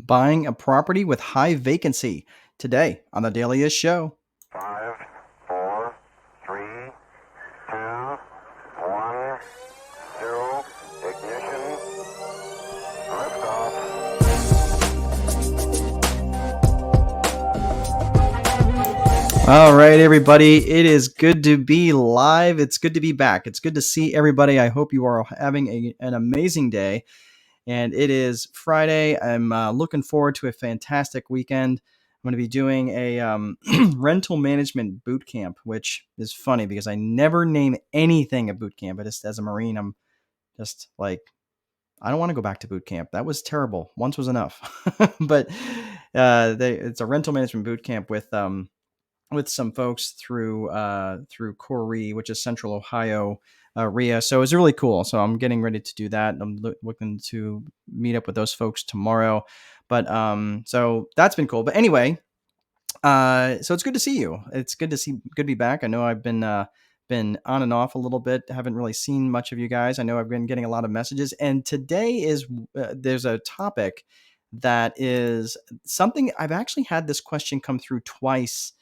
buying a property with high vacancy. Today on the Dailiest Show. 5, 4, 3, 2, 1, 0, ignition, liftoff. All right, everybody. It is good to be live. It's good to be back. It's good to see everybody. I hope you are having an amazing day. And it is Friday. I'm looking forward to a fantastic weekend. I'm going to be doing a rental management boot camp, which is funny because I never name anything a boot camp. But just as a Marine, I'm just like, I don't want to go back to boot camp. That was terrible. Once was enough. But it's a rental management boot camp with some folks through Corey, which is Central Ohio RIA. So it was really cool. So I'm getting ready to do that. I'm looking to meet up with those folks tomorrow. But so that's been cool. But anyway, so it's good to see you. It's good to be back. I know I've been on and off a little bit. Haven't really seen much of you guys. I know I've been getting a lot of messages. And today is there's a topic that is something I've actually had this question come through twice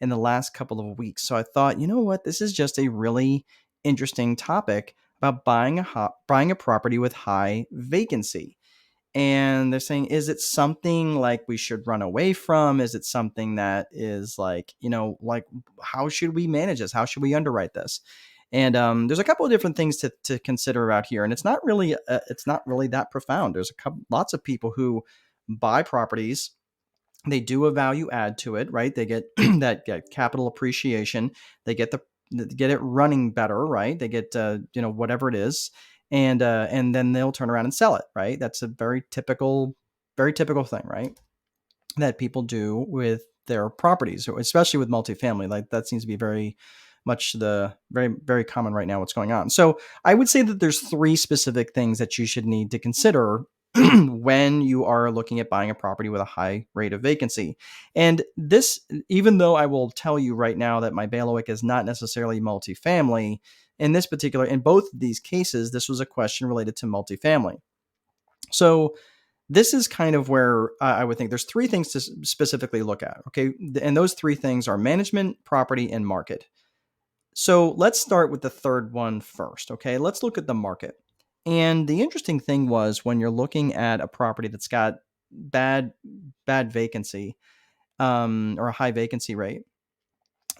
in the last couple of weeks. So I thought, you know what, this is just a really interesting topic about buying a property with high vacancy. And they're saying, is it something like we should run away from? Is it something that is like, like how should we manage this? How should we underwrite this? And there's a couple of different things to consider out here, and it's not really that profound. There's lots of people who buy properties. They do a value add to it, right? They get get capital appreciation. They get get it running better, right? They get whatever it is, and then they'll turn around and sell it, right? That's a very typical thing, right? That people do with their properties, especially with multifamily. Like that seems to be very much the very common right now. What's going on? So I would say that there's three specific things that you should need to consider when you are looking at buying a property with a high rate of vacancy. And this, even though I will tell you right now that my bailiwick is not necessarily multifamily, in both of these cases, this was a question related to multifamily. So this is kind of where I would think there's three things to specifically look at. Okay. And those three things are management, property, and market. So let's start with the third one first. Okay. Let's look at the market. And the interesting thing was when you're looking at a property that's got bad vacancy or a high vacancy rate.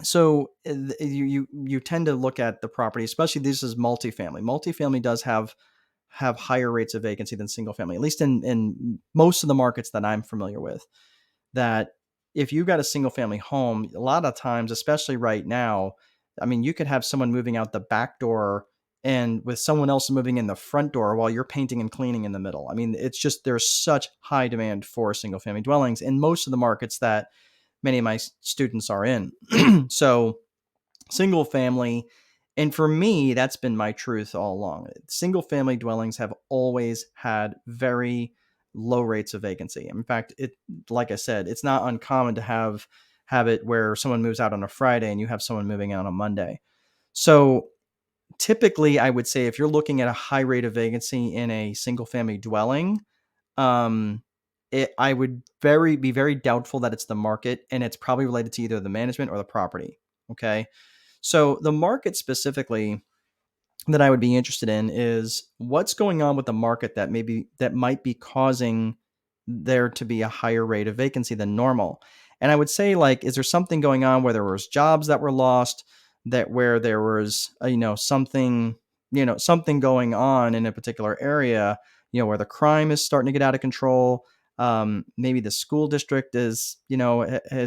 So you tend to look at the property, especially this is multifamily. Multifamily does have higher rates of vacancy than single family, at least in most of the markets that I'm familiar with. That if you've got a single family home, a lot of times, especially right now, I mean, you could have someone moving out the back door and with someone else moving in the front door while you're painting and cleaning in the middle. I mean, it's just there's such high demand for single family dwellings in most of the markets that many of my students are in. So single family, and for me, that's been my truth all along. Single family dwellings have always had very low rates of vacancy. In fact, like I said, it's not uncommon to have it where someone moves out on a Friday and you have someone moving out on a Monday. So typically, I would say if you're looking at a high rate of vacancy in a single family dwelling, I would be very doubtful that it's the market, and it's probably related to either the management or the property. Okay. So the market specifically that I would be interested in is what's going on with the market that might be causing there to be a higher rate of vacancy than normal. And I would say, like, is there something going on where there was jobs that were lost, where there was something going on in a particular area, where the crime is starting to get out of control. Maybe the school district has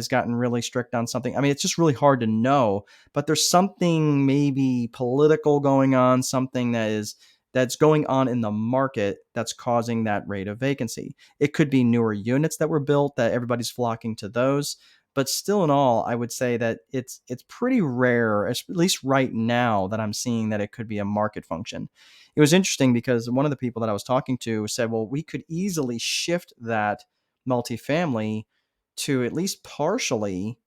gotten really strict on something. I mean, it's just really hard to know, but there's something maybe political going on, something that's going on in the market that's causing that rate of vacancy. It could be newer units that were built that everybody's flocking to those. But still in all, I would say that it's pretty rare, at least right now, that I'm seeing that it could be a market function. It was interesting because one of the people that I was talking to said, well, we could easily shift that multifamily to at least partially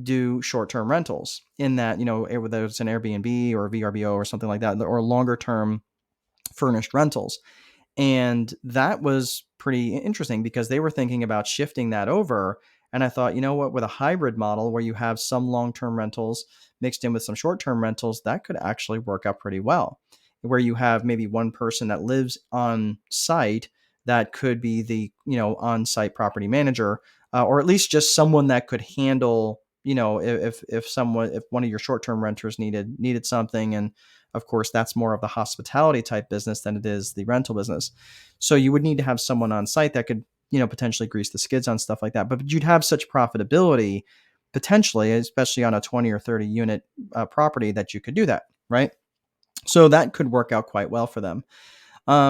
do short-term rentals in that, whether it's an Airbnb or a VRBO or something like that, or longer term furnished rentals. And that was pretty interesting because they were thinking about shifting that over. And I thought, you know what, with a hybrid model where you have some long term rentals mixed in with some short term rentals, that could actually work out pretty well. Where you have maybe one person that lives on site that could be the, on site property manager, or at least just someone that could handle, if one of your short term renters needed something. And of course, that's more of the hospitality type business than it is the rental business. So you would need to have someone on site that could, potentially grease the skids on stuff like that. But you'd have such profitability potentially, especially on a 20 or 30 unit property, that you could do that, right? So that could work out quite well for them.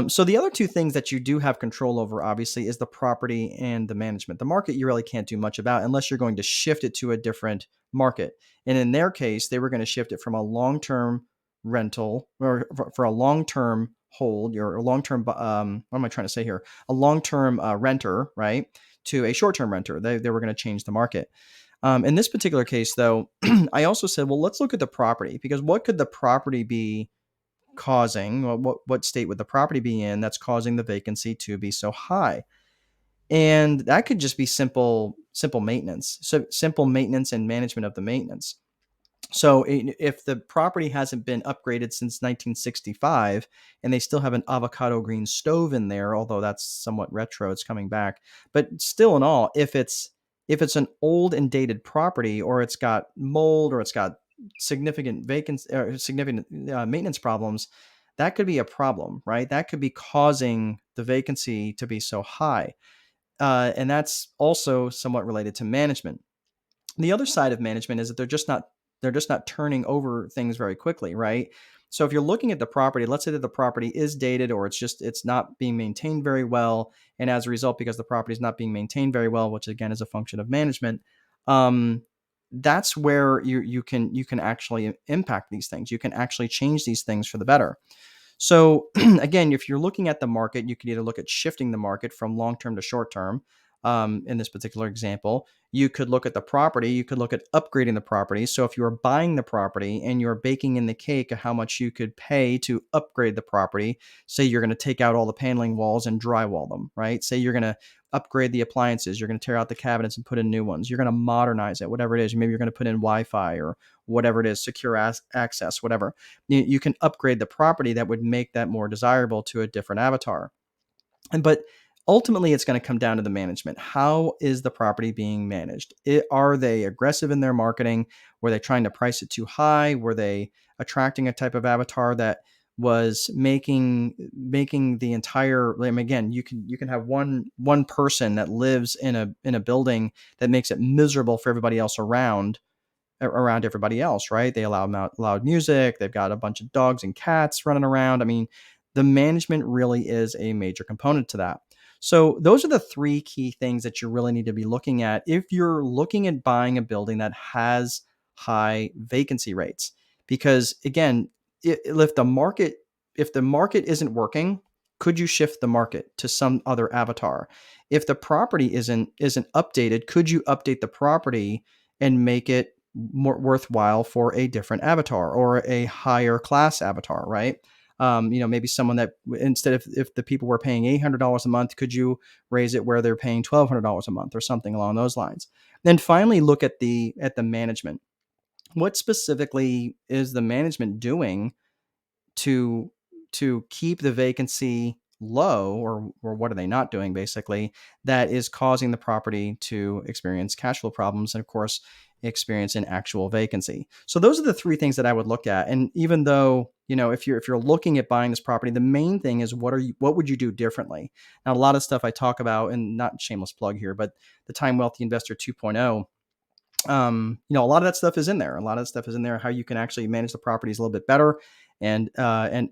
So the other two things that you do have control over, obviously, is the property and the management. The market you really can't do much about unless you're going to shift it to a different market. And in their case, they were going to shift it from a long-term rental or for a long-term hold or a long-term, what am I trying to say here? A long-term renter, right? To a short-term renter. They were going to change the market. In this particular case, though, I also said, well, let's look at the property, because what could the property be causing, what state would the property be in that's causing the vacancy to be so high? And that could just be simple maintenance. So simple maintenance and management of the maintenance. So if the property hasn't been upgraded since 1965 and they still have an avocado green stove in there, although that's somewhat retro, it's coming back. But still in all, if it's an old and dated property, or it's got mold, or it's got significant vacancy or significant maintenance problems, that could be a problem, right? That could be causing the vacancy to be so high. And that's also somewhat related to management. The other side of management is that they're just not turning over things very quickly, right? So if you're looking at the property, let's say that the property is dated, or it's not being maintained very well, and as a result, because the property is not being maintained very well, which again is a function of management, um, that's where you can actually impact these things. You can actually change these things for the better. So again, if you're looking at the market, you can either look at shifting the market from long term to short term. In this particular example, you could look at the property. You could look at upgrading the property. So if you are buying the property and you're baking in the cake of how much you could pay to upgrade the property, say you're going to take out all the paneling walls and drywall them, right? Say you're going to upgrade the appliances. You're going to tear out the cabinets and put in new ones. You're going to modernize it, whatever it is. Maybe you're going to put in Wi-Fi or whatever it is, secure access, whatever. You can upgrade the property that would make that more desirable to a different avatar. But ultimately, it's going to come down to the management. How is the property being managed? Are they aggressive in their marketing? Were they trying to price it too high? Were they attracting a type of avatar that was making the entire, again, you can have one person that lives in a building that makes it miserable for everybody else around everybody else, right? They allow loud music. They've got a bunch of dogs and cats running around. I mean, the management really is a major component to that. So those are the three key things that you really need to be looking at if you're looking at buying a building that has high vacancy rates. Because again, if the market isn't working, could you shift the market to some other avatar? If the property isn't updated, could you update the property and make it more worthwhile for a different avatar or a higher class avatar, right? Maybe someone that instead of if the people were paying $800 a month, could you raise it where they're paying $1,200 a month or something along those lines? Then finally, look at the management. What specifically is the management doing to keep the vacancy low, or what are they not doing basically, that is causing the property to experience cash flow problems and of course experience an actual vacancy? So those are the three things that I would look at. And even though, if you're looking at buying this property, the main thing is what would you do differently? Now, a lot of stuff I talk about, and not shameless plug here, but the Time Wealthy Investor 2.0, a lot of that stuff is in there. A lot of that stuff is in there, how you can actually manage the properties a little bit better. And I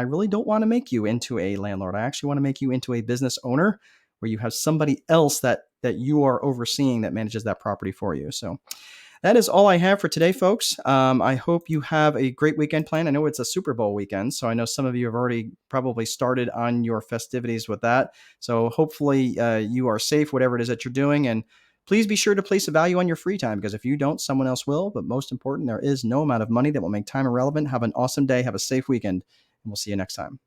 really don't want to make you into a landlord. I actually want to make you into a business owner where you have somebody else that you are overseeing that manages that property for you. So that is all I have for today, folks. I hope you have a great weekend plan. I know it's a Super Bowl weekend, so I know some of you have already probably started on your festivities with that. So hopefully you are safe, whatever it is that you're doing. And please be sure to place a value on your free time, because if you don't, someone else will. But most important, there is no amount of money that will make time irrelevant. Have an awesome day. Have a safe weekend, and we'll see you next time.